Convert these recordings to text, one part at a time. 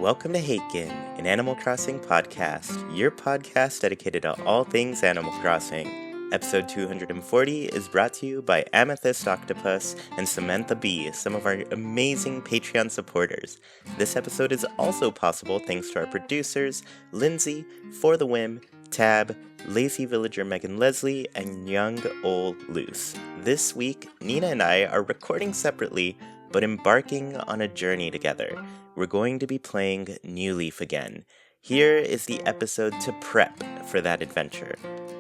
welcome to Haken, an Animal Crossing podcast, your podcast dedicated to all things Animal Crossing. Episode 240 is brought to you by Amethyst Octopus and Samantha B., some of our amazing Patreon supporters. This episode is also possible thanks to our producers, Lindsay, For the Whim, Tab, Lazy Villager Megan Leslie, and Young Ol Loose. This week, Nina and I are recording separately, but embarking on a journey together. We're going to be playing New Leaf again. Here is the episode to prep for that adventure.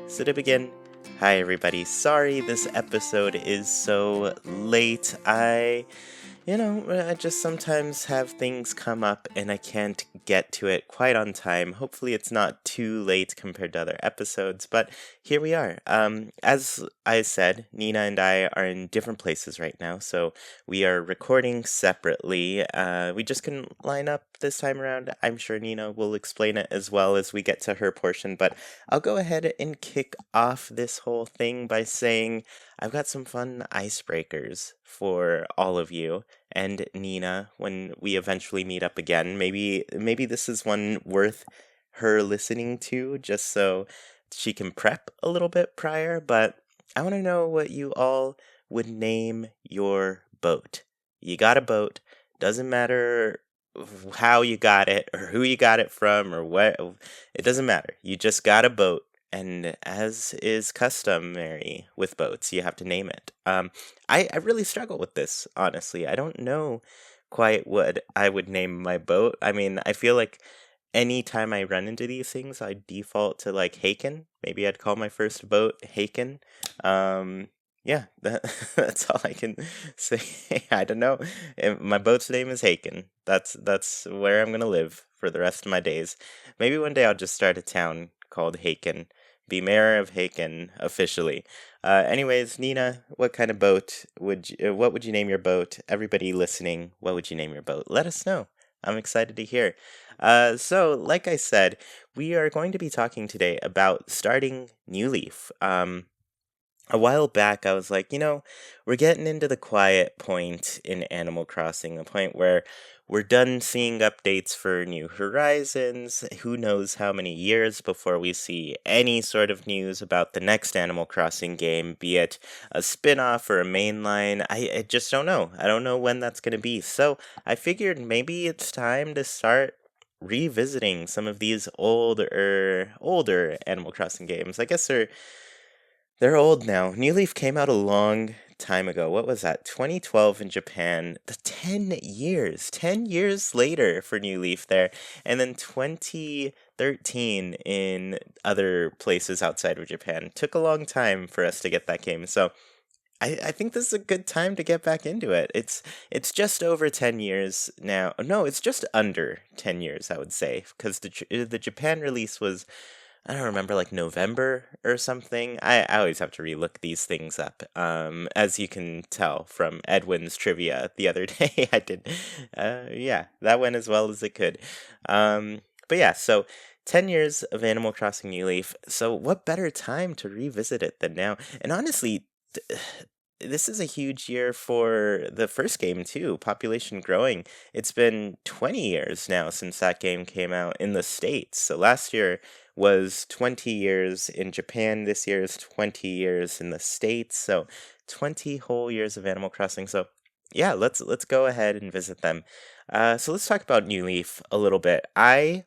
So to begin, hi everybody, sorry this episode is so late. I just sometimes have things come up and I can't get to it quite on time. Hopefully it's not too late compared to other episodes, but here we are. As I said, Nina and I are in different places right now, so we are recording separately. We just couldn't line up this time around. I'm sure Nina will explain it as well as we get to her portion, but I'll go ahead and kick off this whole thing by saying I've got some fun icebreakers for all of you and Nina when we eventually meet up again. Maybe this is one worth her listening to just so she can prep a little bit prior, but I want to know what you all would name your boat. You got a boat, doesn't matter how you got it or who you got it from or what, it doesn't matter. You just got a boat. And as is customary with boats, you have to name it. I really struggle with this, honestly. I don't know quite what I would name my boat. I mean, I feel like anytime I run into these things, I default to like Haken. Maybe I'd call my first boat Haken. Yeah, that's all I can say. I don't know. My boat's name is Haken. That's where I'm gonna live for the rest of my days. Maybe one day I'll just start a town called Haken. Be mayor of Haken officially. Anyways, Nina, what kind of boat what would you name your boat? Everybody listening, what would you name your boat? Let us know. I'm excited to hear. So, like I said, we are going to be talking today about starting New Leaf. A while back, I was like, we're getting into the quiet point in Animal Crossing, the point where we're done seeing updates for New Horizons. Who knows how many years before we see any sort of news about the next Animal Crossing game, be it a spin-off or a mainline. I just don't know. I don't know when that's going to be. So I figured maybe it's time to start revisiting some of these older Animal Crossing games. I guess they're old now. New Leaf came out a long time ago. What was that? 2012 in Japan. 10 years. 10 years later for New Leaf there. And then 2013 in other places outside of Japan. Took a long time for us to get that game. So I think this is a good time to get back into it. It's just over 10 years now. No, it's just under 10 years, I would say. Because the Japan release was, I don't remember, like November or something. I always have to relook these things up. As you can tell from Edwin's trivia the other day, I did. Yeah, that went as well as it could. But yeah, so 10 years of Animal Crossing New Leaf. So what better time to revisit it than now? And honestly, this is a huge year for the first game too. Population growing. It's been 20 years now since that game came out in the States. So last year was 20 years in Japan. This year is 20 years in the States. So 20 whole years of Animal Crossing. So yeah, let's go ahead and visit them. So let's talk about New Leaf a little bit. I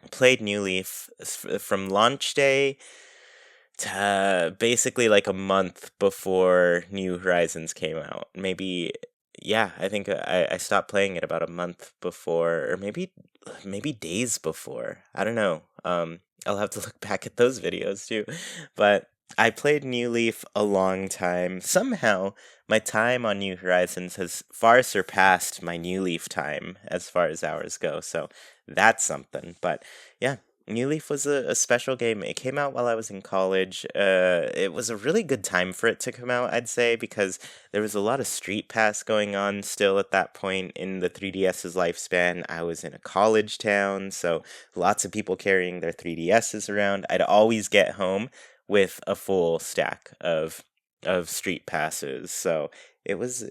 played New Leaf from launch day to basically like a month before New Horizons came out. Maybe, yeah, I think I stopped playing it about a month before, or maybe days before. I don't know. I'll have to look back at those videos too. But I played New Leaf a long time. Somehow, my time on New Horizons has far surpassed my New Leaf time as far as hours go. So that's something. But yeah. New Leaf was a special game. It came out while I was in college. It was a really good time for it to come out, I'd say, because there was a lot of Street Pass going on still at that point in the 3DS's lifespan. I was in a college town, so lots of people carrying their 3DS's around. I'd always get home with a full stack of Street Passes, so it was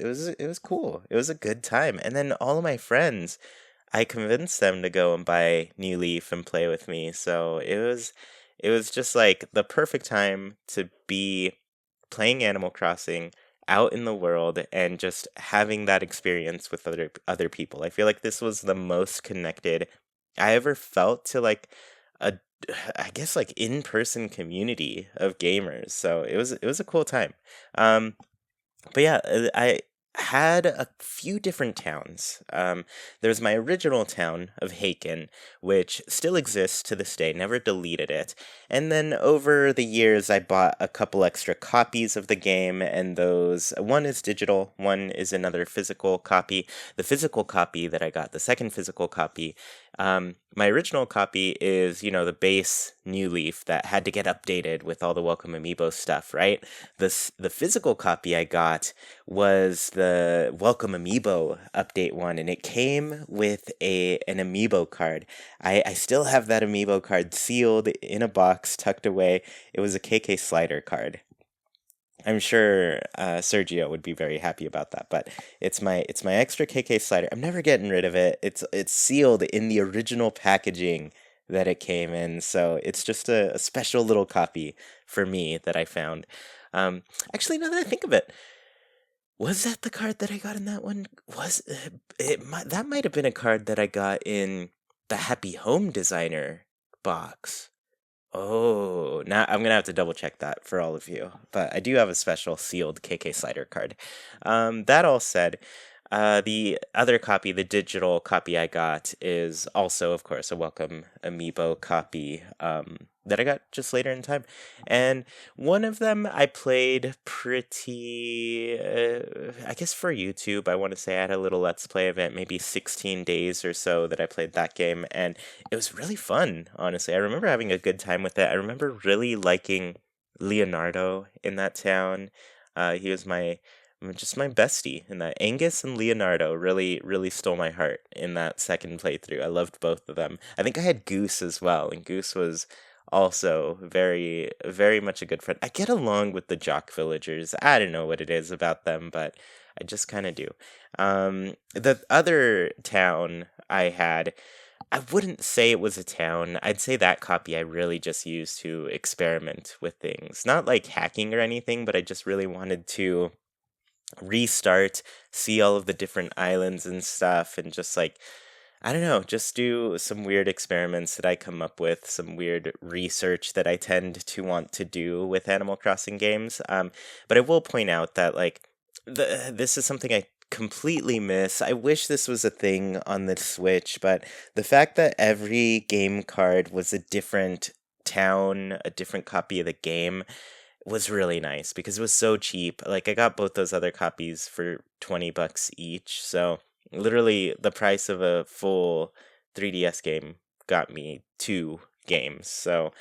cool. It was a good time. And then all of my friends, I convinced them to go and buy New Leaf and play with me. So it was just like the perfect time to be playing Animal Crossing out in the world and just having that experience with other people. I feel like this was the most connected I ever felt to like a I guess like in-person community of gamers. So it was a cool time. Um but yeah, I had a few different towns. There's my original town of Haken, which still exists to this day, never deleted it. And then over the years, I bought a couple extra copies of the game, and those one is digital, one is another physical copy. The physical copy that I got, the second physical copy, my original copy is, the base New Leaf that had to get updated with all the Welcome Amiibo stuff, right? The physical copy I got was the Welcome Amiibo update one, and it came with an Amiibo card. I still have that Amiibo card sealed in a box, tucked away. It was a KK Slider card. I'm sure Sergio would be very happy about that, but it's my extra KK Slider. I'm never getting rid of it. It's sealed in the original packaging that it came in, so it's just a special little copy for me that I found. Actually, now that I think of it, was that the card that I got in that one? Was that might have been a card that I got in the Happy Home Designer box. Oh, now I'm gonna have to double check that for all of you. But I do have a special sealed KK Slider card. That all said, the other copy, the digital copy I got, is also, of course, a Welcome Amiibo copy that I got just later in time. And one of them I played pretty, I guess for YouTube, I want to say I had a little Let's Play event, maybe 16 days or so that I played that game. And it was really fun, honestly. I remember having a good time with it. I remember really liking Leonardo in that town. He was just my bestie in that. Angus and Leonardo really, really stole my heart in that second playthrough. I loved both of them. I think I had Goose as well, and Goose was also very, very much a good friend. I get along with the Jock villagers. I don't know what it is about them, but I just kind of do. The other town I had, I wouldn't say it was a town. I'd say that copy I really just used to experiment with things. Not like hacking or anything, but I just really wanted to restart, see all of the different islands and stuff, and just like, I don't know, just do some weird experiments that I come up with, some weird research that I tend to want to do with Animal Crossing games. But I will point out that like this is something I completely miss. I wish this was a thing on the Switch, but the fact that every game card was a different town, a different copy of the game was really nice because it was so cheap. Like I got both those other copies for $20 each. So literally the price of a full 3DS game got me two games. So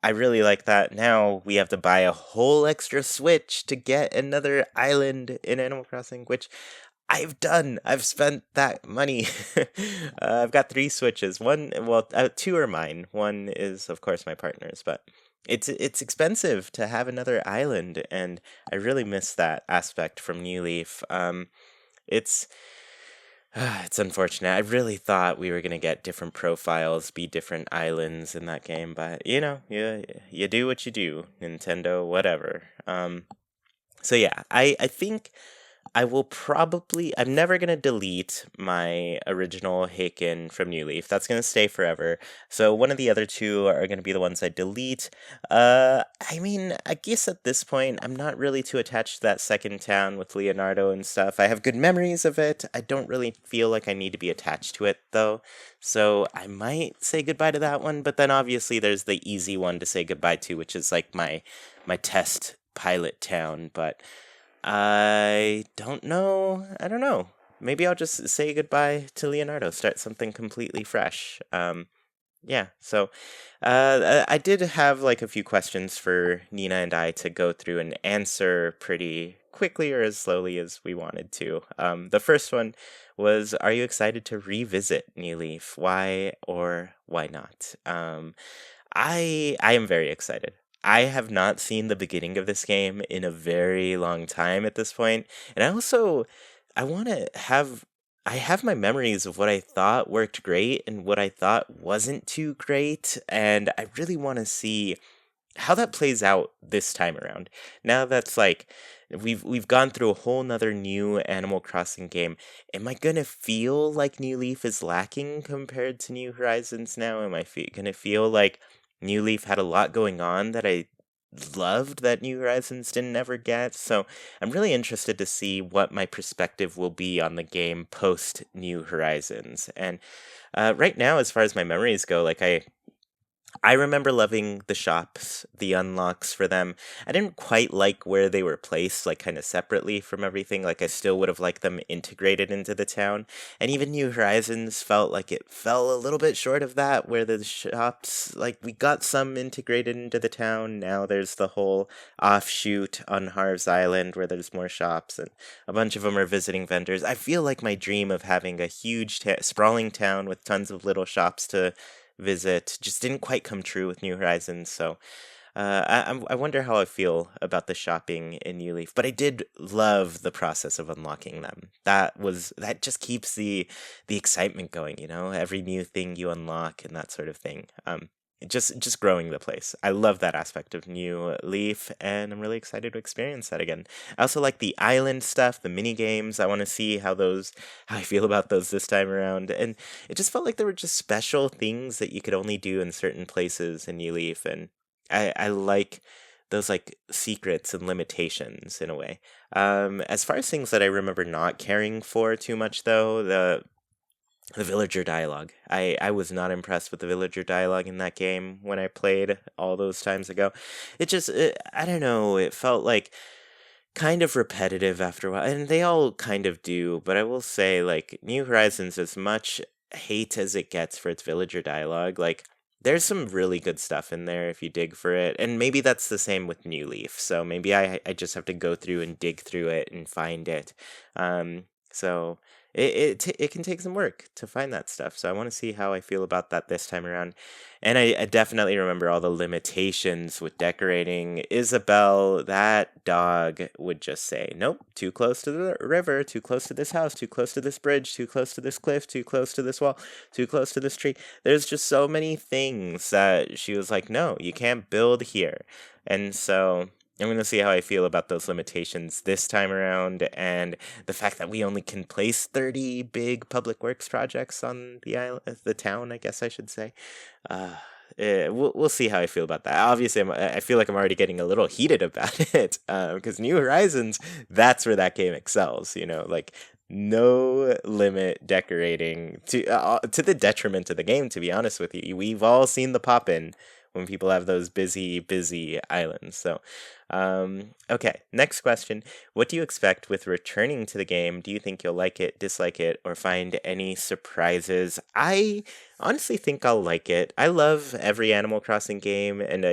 I really like that. Now we have to buy a whole extra Switch to get another island in Animal Crossing, which I've done. I've spent that money. I've got three Switches. Two are mine. One is, of course, my partner's, but it's expensive to have another island, and I really miss that aspect from New Leaf. It's it's unfortunate. I really thought we were gonna get different profiles, be different islands in that game, but you do what you do, Nintendo, whatever. So yeah, I think I'm never going to delete my original Haken from New Leaf. That's going to stay forever. So one of the other two are going to be the ones I delete. I guess at this point, I'm not really too attached to that second town with Leonardo and stuff. I have good memories of it. I don't really feel like I need to be attached to it, though. So I might say goodbye to that one, but then obviously there's the easy one to say goodbye to, which is like my test pilot town, but I don't know. I don't know. Maybe I'll just say goodbye to Leonardo, start something completely fresh. Yeah, so I did have like a few questions for Nina and I to go through and answer pretty quickly or as slowly as we wanted to. The first one was, are you excited to revisit New Leaf? Why or why not? I am very excited. I have not seen the beginning of this game in a very long time at this point, and I want to have. I have my memories of what I thought worked great and what I thought wasn't too great, and I really want to see how that plays out this time around. Now that's like we've gone through a whole nother new Animal Crossing game. Am I gonna feel like New Leaf is lacking compared to New Horizons now? Am I gonna feel like New Leaf had a lot going on that I loved that New Horizons didn't ever get? So I'm really interested to see what my perspective will be on the game post New Horizons. And right now, as far as my memories go, like I remember loving the shops, the unlocks for them. I didn't quite like where they were placed, like kind of separately from everything. Like I still would have liked them integrated into the town. And even New Horizons felt like it fell a little bit short of that, where the shops, like we got some integrated into the town. Now there's the whole offshoot on Harv's Island where there's more shops and a bunch of them are visiting vendors. I feel like my dream of having a huge sprawling town with tons of little shops to visit just didn't quite come true with New Horizons. So I wonder how I feel about the shopping in New Leaf. But I did love the process of unlocking them. That just keeps the excitement going. You know, every new thing you unlock and that sort of thing. Just growing the place. I love that aspect of New Leaf, and I'm really excited to experience that again. I also like the island stuff, the mini games. I want to see how I feel about those this time around. And it just felt like there were just special things that you could only do in certain places in New Leaf, and I like those like secrets and limitations in a way. As far as things that I remember not caring for too much, though, the villager dialogue. I was not impressed with the villager dialogue in that game when I played all those times ago. I don't know, it felt like kind of repetitive after a while, and they all kind of do, but I will say, like, New Horizons, as much hate as it gets for its villager dialogue, like, there's some really good stuff in there if you dig for it, and maybe that's the same with New Leaf, so maybe I just have to go through and dig through it and find it. So it can take some work to find that stuff, so I want to see how I feel about that this time around. And I definitely remember all the limitations with decorating. Isabel, that dog would just say, nope, too close to the river, too close to this house, too close to this bridge, too close to this cliff, too close to this wall, too close to this tree. There's just so many things that she was like, no, you can't build here. And so I'm going to see how I feel about those limitations this time around, and the fact that we only can place 30 big public works projects on the island, the town, I guess I should say. Uh, we'll see how I feel about that. Obviously, I feel like I'm already getting a little heated about it because New Horizons, that's where that game excels. You know, like no limit decorating to the detriment of the game. To be honest with you, we've all seen the pop in when people have those busy islands. So, okay, next question. What do you expect with returning to the game? Do you think you'll like it, dislike it, or find any surprises? I honestly think I'll like it. I love every Animal Crossing game, and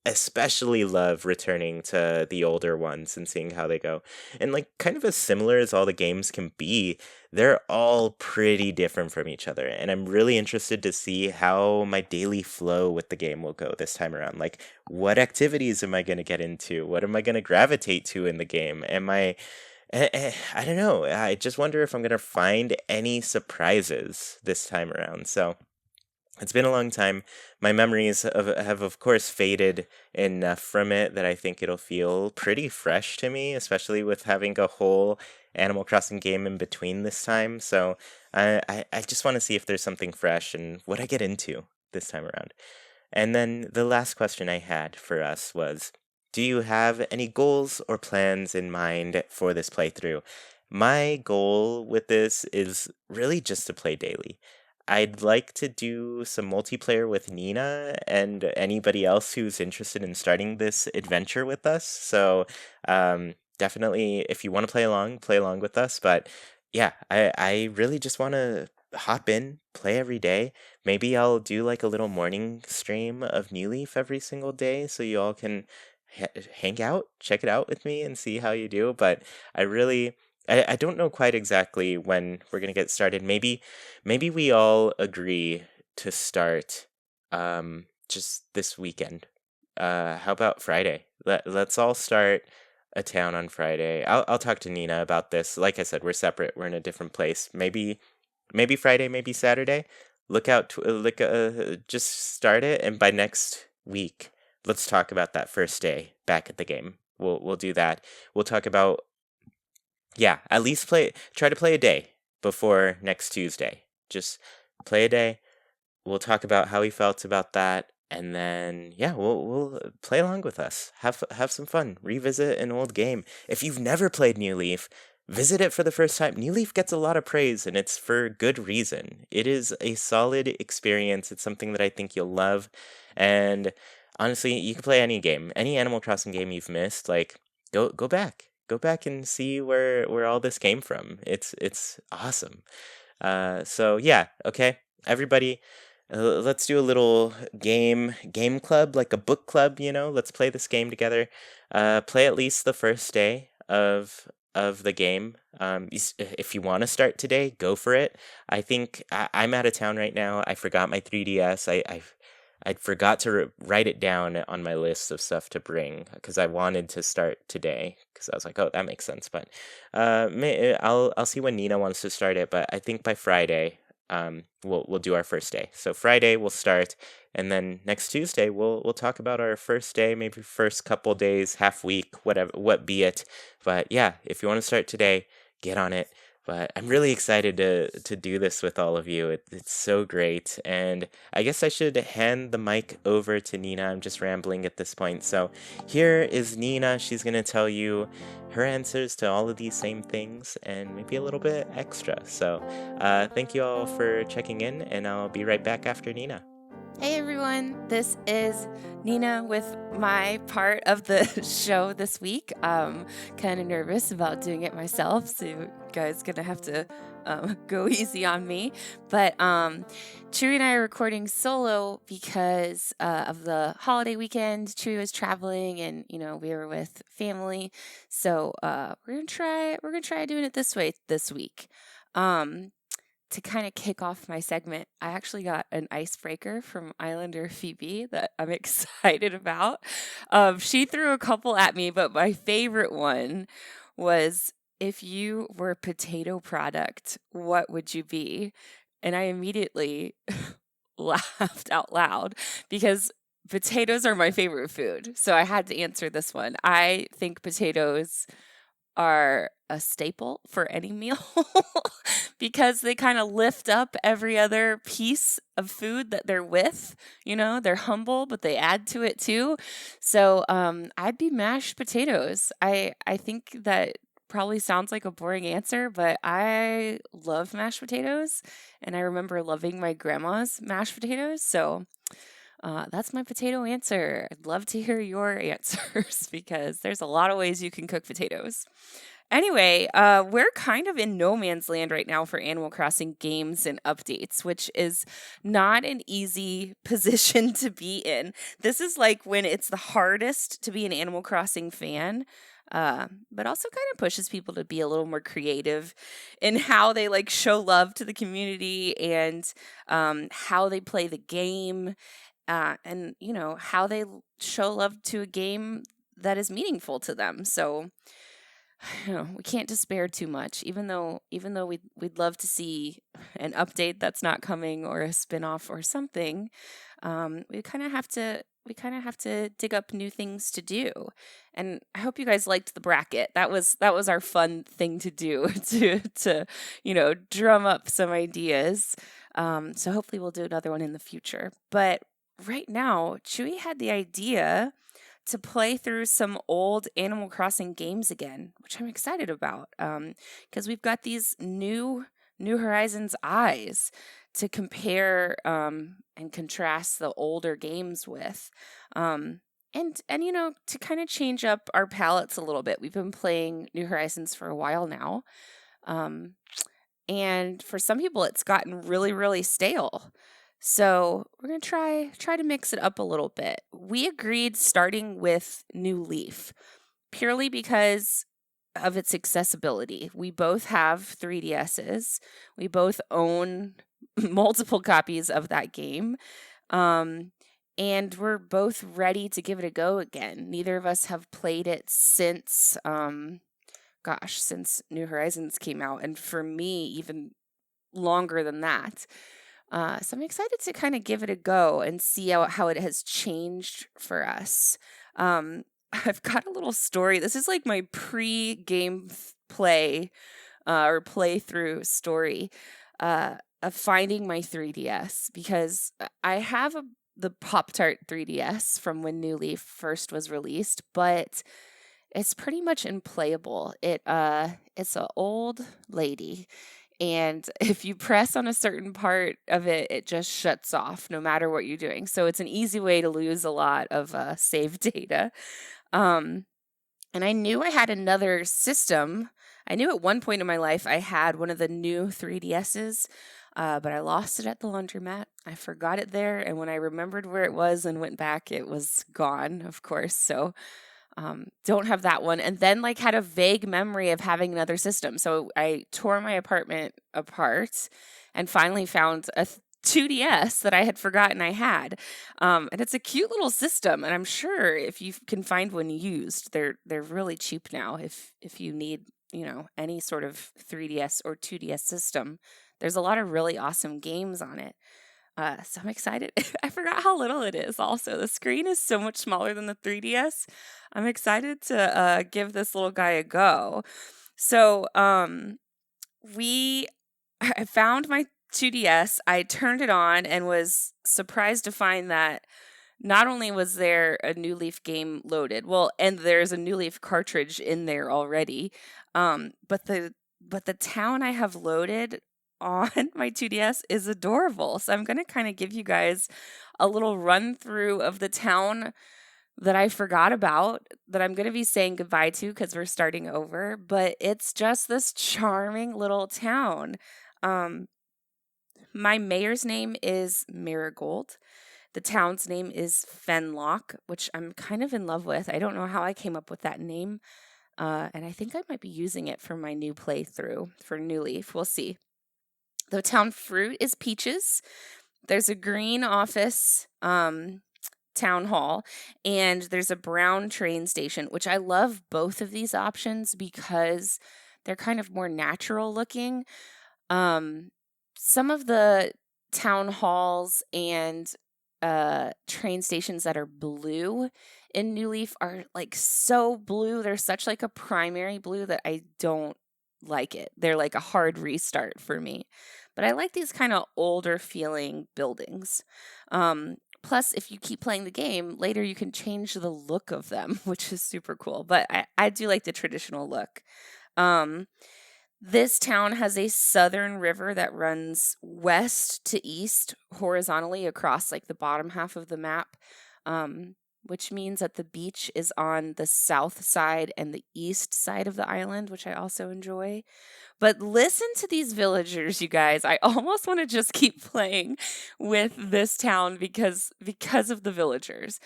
especially love returning to the older ones and seeing how they go. And like kind of as similar as all the games can be, they're all pretty different from each other. And I'm really interested to see how my daily flow with the game will go this time around. Like, what activities am I going to get into? What am I going to gravitate to in the game? I don't know. I just wonder if I'm going to find any surprises this time around. So it's been a long time. My memories have, of course, faded enough from it that I think it'll feel pretty fresh to me, especially with having a whole Animal Crossing game in between this time. So I just want to see if there's something fresh and what I get into this time around. And then the last question I had for us was, do you have any goals or plans in mind for this playthrough? My goal with this is really just to play daily. I'd like to do some multiplayer with Nina and anybody else who's interested in starting this adventure with us. So, definitely, if you want to play along with us. But yeah, I really just want to hop in, play every day. Maybe I'll do like a little morning stream of New Leaf every single day so you all can hang out, check it out with me and see how you do. But I really, I don't know quite exactly when we're going to get started. Maybe we all agree to start just this weekend. How about Friday? Let's all start a town on Friday. I'll talk to Nina about this. Like I said, we're separate. We're in a different place. Maybe Friday, maybe Saturday. Just start it, and by next week, let's talk about that first day back at the game. We'll do that. We'll talk about, yeah, at least try to play a day before next Tuesday. Just play a day. We'll talk about how he felt about that, and then yeah, we'll play along with us. Have some fun. Revisit an old game. If you've never played New Leaf, visit it for the first time. New Leaf gets a lot of praise, and it's for good reason. It is a solid experience. It's something that I think you'll love, and honestly, you can play any game, any Animal Crossing game you've missed. Like, go back. Go back and see where all this came from. It's awesome. So yeah, okay, everybody, let's do a little game club, like a book club. Let's play this game together. Play at least the first day of the game. If you want to start today, go for it. I think I'm out of town right now. I forgot my 3DS. I forgot to write it down on my list of stuff to bring because I wanted to start today because I was like, oh, that makes sense. But I'll see when Nina wants to start it. But I think by Friday, we'll do our first day. So Friday we'll start, and then next Tuesday we'll talk about our first day, maybe first couple days, half week, whatever, what be it. But yeah, if you want to start today, get on it. But I'm really excited to do this with all of you. It's so great. And I guess I should hand the mic over to Nina. I'm just rambling at this point. So here is Nina. She's going to tell you her answers to all of these same things and maybe a little bit extra. So thank you all for checking in, and I'll be right back after Nina. Hey everyone, this is Nina with my part of the show this week. Kind of nervous about doing it myself, so you guys gonna have to go easy on me. But Chuy and I are recording solo because of the holiday weekend. Chuy was traveling, and we were with family, so we're gonna try doing it this way this week. To kind of kick off my segment, I actually got an icebreaker from Islander Phoebe that I'm excited about. She threw a couple at me, but my favorite one was, if you were a potato product, what would you be? And I immediately laughed out loud because potatoes are my favorite food. So I had to answer this one. I think potatoes are a staple for any meal because they kind of lift up every other piece of food that they're with. They're humble, but they add to it too. So I'd be mashed potatoes. I think that probably sounds like a boring answer, but I love mashed potatoes, and I remember loving my grandma's mashed potatoes. So that's my potato answer. I'd love to hear your answers because there's a lot of ways you can cook potatoes. Anyway, we're kind of in no man's land right now for Animal Crossing games and updates, which is not an easy position to be in. This is like when it's the hardest to be an Animal Crossing fan, but also kind of pushes people to be a little more creative in how they show love to the community and how they play the game. And how they show love to a game that is meaningful to them. So we can't despair too much, even though we'd love to see an update that's not coming or a spin-off or something. We kind of have to dig up new things to do. And I hope you guys liked the bracket. That was our fun thing to do to drum up some ideas. So hopefully we'll do another one in the future. But right now, Chuy had the idea to play through some old Animal Crossing games again, which I'm excited about because we've got these New Horizons eyes to compare and contrast the older games with. And to kind of change up our palettes a little bit. We've been playing New Horizons for a while now. And for some people, it's gotten really, really stale. So we're going to try to mix it up a little bit. We agreed starting with New Leaf purely because of its accessibility. We both have 3DSs. We both own multiple copies of that game. and we're both ready to give it a go again. Neither of us have played it since, since New Horizons came out, and for me, even longer than that. So I'm excited to kind of give it a go and see how it has changed for us. I've got a little story. This is like my pre-game play or playthrough story of finding my 3DS, because I have the Pop-Tart 3DS from when New Leaf first was released, but it's pretty much unplayable. It's an old lady, and if you press on a certain part of it, it just shuts off no matter what you're doing. So it's an easy way to lose a lot of save data. Um, and I knew I had another system. I knew at one point in my life I had one of the new 3DSs, but I lost it at the laundromat. I forgot it there, and when I remembered where it was and went back, it was gone, of course. So don't have that one. And then like had a vague memory of having another system. So I tore my apartment apart and finally found a 2DS that I had forgotten I had. And it's a cute little system. And I'm sure if you can find one used, they're really cheap now. If you need, any sort of 3DS or 2DS system, there's a lot of really awesome games on it. So I'm excited. I forgot how little it is also. The screen is so much smaller than the 3DS. I'm excited to give this little guy a go. So I found my 2DS. I turned it on and was surprised to find that not only was there a New Leaf game loaded, and there's a New Leaf cartridge in there already, but the town I have loaded on my 2DS is adorable. So I'm going to kind of give you guys a little run through of the town that I forgot about, that I'm going to be saying goodbye to because we're starting over. But it's just this charming little town. My mayor's name is Marigold. The town's name is Fenlock, which I'm kind of in love with. I don't know how I came up with that name. And I think I might be using it for my new playthrough for New Leaf. We'll see. The town fruit is peaches. There's a green office town hall, and there's a brown train station, which I love both of these options because they're kind of more natural looking. Some of the town halls and train stations that are blue in New Leaf are like so blue. They're such like a primary blue that I don't like it. They're like a hard restart for me. But I like these kind of older feeling buildings. Plus, if you keep playing the game, later you can change the look of them, which is super cool. But I do like the traditional look. This town has a southern river that runs west to east horizontally across like the bottom half of the map, which means that the beach is on the south side and the east side of the island, which I also enjoy. But listen to these villagers, you guys. I almost want to just keep playing with this town because of the villagers.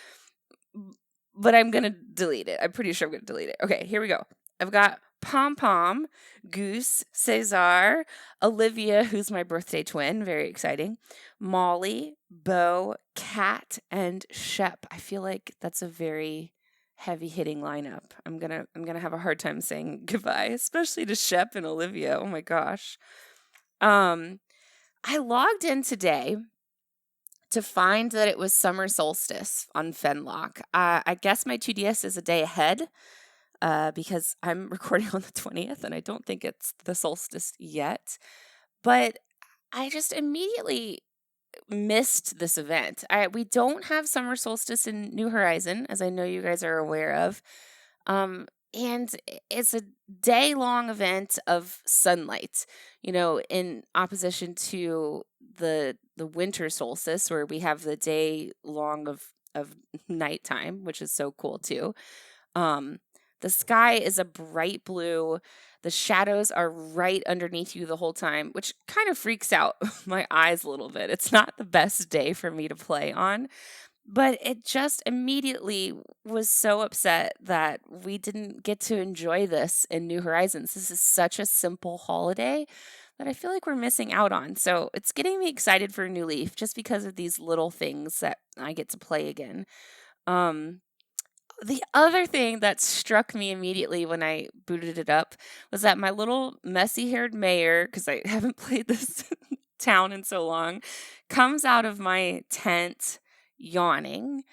But I'm going to delete it. I'm pretty sure I'm going to delete it. Okay, here we go. I've got Pom Pom, Goose, Cesar, Olivia, who's my birthday twin, very exciting, Molly, Bo, Cat, and Shep. I feel like that's a very heavy hitting lineup. I'm gonna have a hard time saying goodbye, especially to Shep and Olivia. Oh my gosh. I logged in today to find that it was summer solstice on Fenlock. I guess my 2DS is a day ahead because I'm recording on the 20th and I don't think it's the solstice yet. But I just immediately missed this event. We don't have summer solstice in New Horizon, as I know you guys are aware of. And it's a day-long event of sunlight, in opposition to the winter solstice, where we have the day long of nighttime, which is so cool too. The sky is a bright blue. The shadows are right underneath you the whole time, which kind of freaks out my eyes a little bit. It's not the best day for me to play on, but it just immediately was so upset that we didn't get to enjoy this in New Horizons. This is such a simple holiday that I feel like we're missing out on. So it's getting me excited for New Leaf just because of these little things that I get to play again. Um, the other thing that struck me immediately when I booted it up was that my little messy haired mayor, because I haven't played this town in so long, comes out of my tent yawning,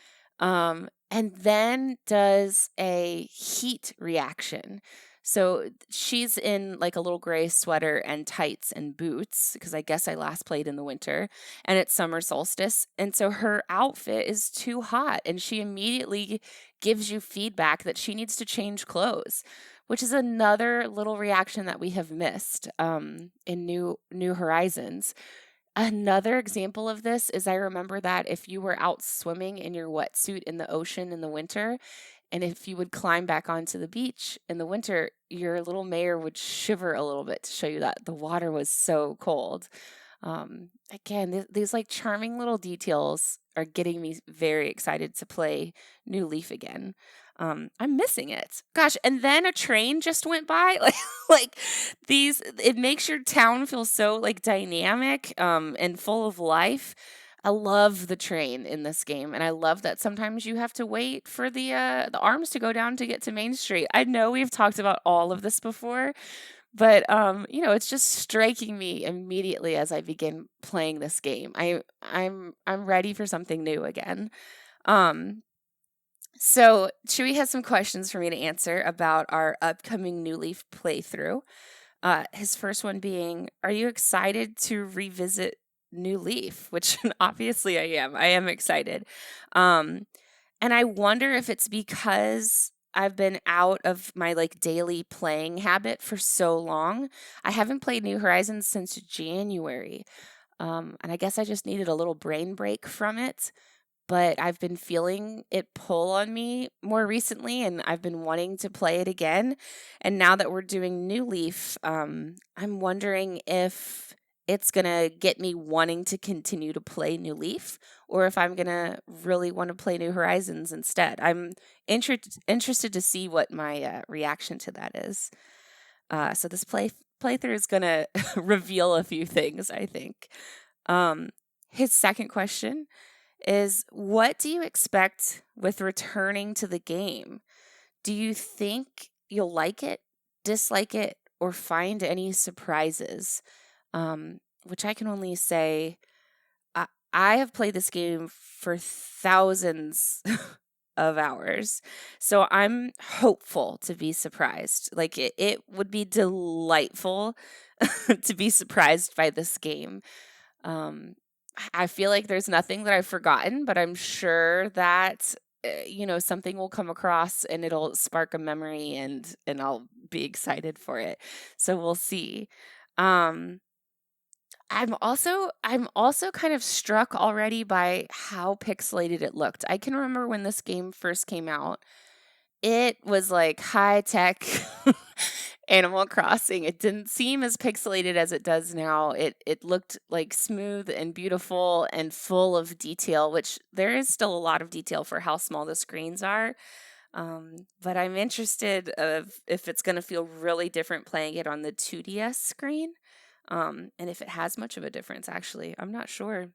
and then does a heat reaction. So she's in like a little gray sweater and tights and boots, because I guess I last played in the winter, and it's summer solstice. And so her outfit is too hot, and she immediately gives you feedback that she needs to change clothes, which is another little reaction that we have missed in New Horizons. Another example of this is I remember that if you were out swimming in your wetsuit in the ocean in the winter, and if you would climb back onto the beach in the winter, your little mayor would shiver a little bit to show you that the water was so cold. Again, these like charming little details are getting me very excited to play New Leaf again. I'm missing it. Gosh, and then a train just went by. Like these, it makes your town feel so like dynamic and full of life. I love the train in this game, and I love that sometimes you have to wait for the arms to go down to get to Main Street. I know we've talked about all of this before, but it's just striking me immediately as I begin playing this game. I'm ready for something new again. So Chuy has some questions for me to answer about our upcoming New Leaf playthrough. His first one being, are you excited to revisit New Leaf? Which obviously I am. I am excited. And I wonder if it's because I've been out of my like daily playing habit for so long. I haven't played New Horizons since January. And I guess I just needed a little brain break from it. But I've been feeling it pull on me more recently, and I've been wanting to play it again. And now that we're doing New Leaf, I'm wondering if it's going to get me wanting to continue to play New Leaf, or if I'm going to really want to play New Horizons instead. I'm interested to see what my reaction to that is. So this playthrough is going to reveal a few things, I think. His second question is, what do you expect with returning to the game? Do you think you'll like it, dislike it, or find any surprises? Which I can only say, I have played this game for thousands of hours, so I'm hopeful to be surprised. Like it would be delightful to be surprised by this game. I feel like there's nothing that I've forgotten, but I'm sure that something will come across and it'll spark a memory, and I'll be excited for it. So we'll see. Um I'm also kind of struck already by how pixelated it looked. I can remember when this game first came out, it was like high tech Animal Crossing. It didn't seem as pixelated as it does now. It looked like smooth and beautiful and full of detail, which there is still a lot of detail for how small the screens are. But I'm interested of if it's going to feel really different playing it on the 2DS screen. And if it has much of a difference, actually. I'm not sure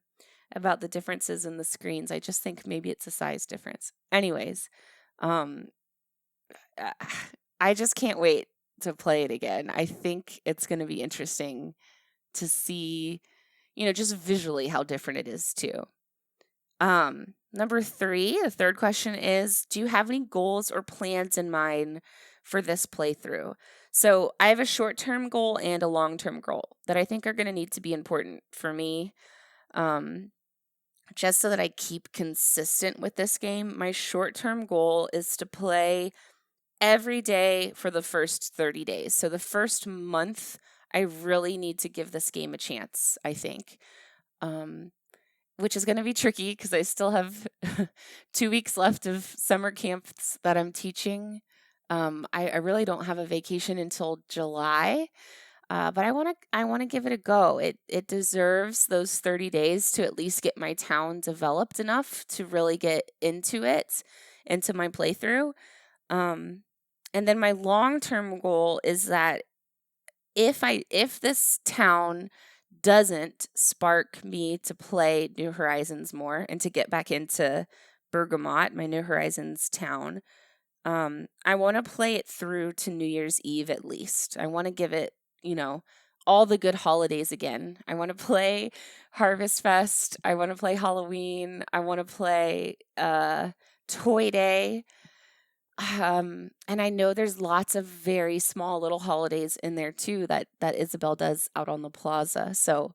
about the differences in the screens. I just think maybe it's a size difference. Anyways, um, I just can't wait to play it again. I think it's going to be interesting to see, just visually how different it is too. Number 3, the third question is, do you have any goals or plans in mind for this playthrough? So I have a short-term goal and a long-term goal that I think are going to need to be important for me. Just so that I keep consistent with this game. My short-term goal is to play every day for the first 30 days. So the first month, I really need to give this game a chance, I think. Which is going to be tricky because I still have 2 weeks left of summer camps that I'm teaching. I really don't have a vacation until July, but I want to give it a go. It deserves those 30 days to at least get my town developed enough to really get into my playthrough. And then my long-term goal is that if this town doesn't spark me to play New Horizons more and to get back into Bergamot, my New Horizons town, I want to play it through to New Year's Eve at least. I want to give it, all the good holidays again. I want to play Harvest Fest. I want to play Halloween. I want to play Toy Day. And I know there's lots of very small little holidays in there too that Isabel does out on the plaza. So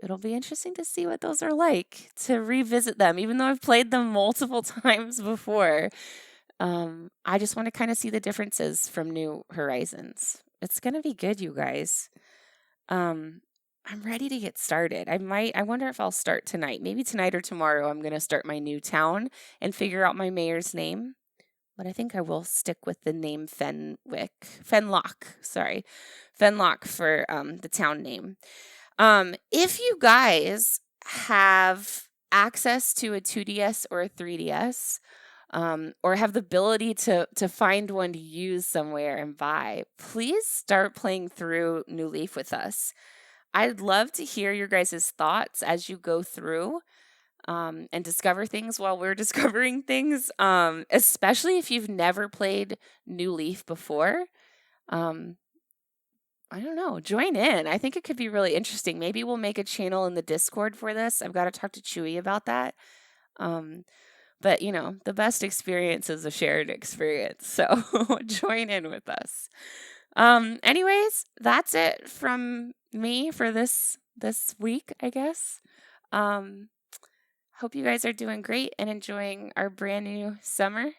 it'll be interesting to see what those are like, to revisit them, even though I've played them multiple times before. I just want to kind of see the differences from New Horizons. It's going to be good, you guys. I'm ready to get started. I wonder if I'll start tonight. Maybe tonight or tomorrow I'm going to start my new town and figure out my mayor's name. But I think I will stick with the name Fenlock for the town name. If you guys have access to a 2DS or a 3DS, or have the ability to find one to use somewhere and buy, please start playing through New Leaf with us. I'd love to hear your guys' thoughts as you go through and discover things while we're discovering things, especially if you've never played New Leaf before. I don't know, join in. I think it could be really interesting. Maybe we'll make a channel in the Discord for this. I've got to talk to Chuy about that. But, the best experience is a shared experience. So join in with us. Anyways, that's it from me for this week, I guess. Hope you guys are doing great and enjoying our brand new summer.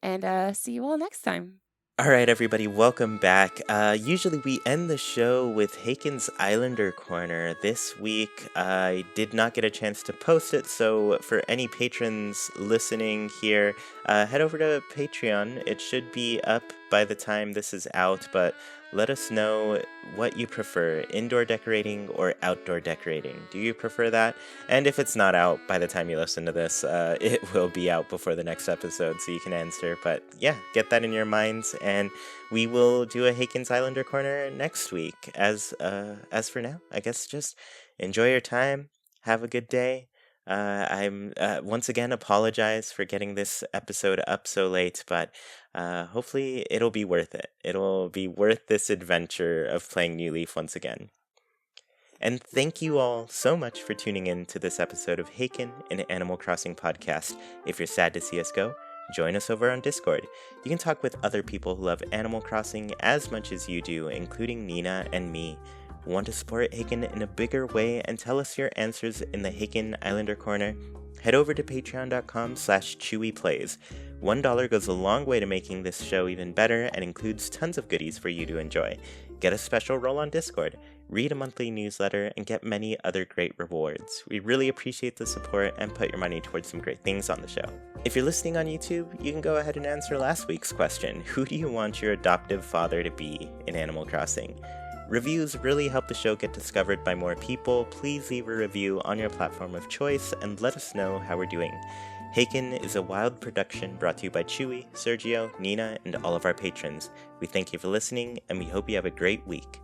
And see you all next time. All right, everybody, welcome back. Usually we end the show with Haken's Islander Corner. This week, I did not get a chance to post it, so for any patrons listening here, head over to Patreon. It should be up by the time this is out, but let us know what you prefer, indoor decorating or outdoor decorating. Do you prefer that? And if it's not out by the time you listen to this, it will be out before the next episode, so you can answer. But yeah, get that in your minds, and we will do a Haken's Islander Corner next week. As for now, I guess just enjoy your time, have a good day. I'm once again apologize for getting this episode up so late, but hopefully it'll be worth it. It'll be worth this adventure of playing New Leaf once again. And thank you all so much for tuning in to this episode of Haken, an Animal Crossing podcast. If you're sad to see us go, join us over on Discord. You can talk with other people who love Animal Crossing as much as you do, including Nina and me. Want to support Haken in a bigger way and tell us your answers in the Haken Islander Corner? Head over to patreon.com/ChuyPlays. $1 goes a long way to making this show even better and includes tons of goodies for you to enjoy. Get a special role on Discord, read a monthly newsletter, and get many other great rewards. We really appreciate the support and put your money towards some great things on the show. If you're listening on YouTube, you can go ahead and answer last week's question. Who do you want your adoptive father to be in Animal Crossing? Reviews really help the show get discovered by more people. Please leave a review on your platform of choice and let us know how we're doing. Haken is a wild production brought to you by Chuy, Sergio, Nina, and all of our patrons. We thank you for listening, and we hope you have a great week.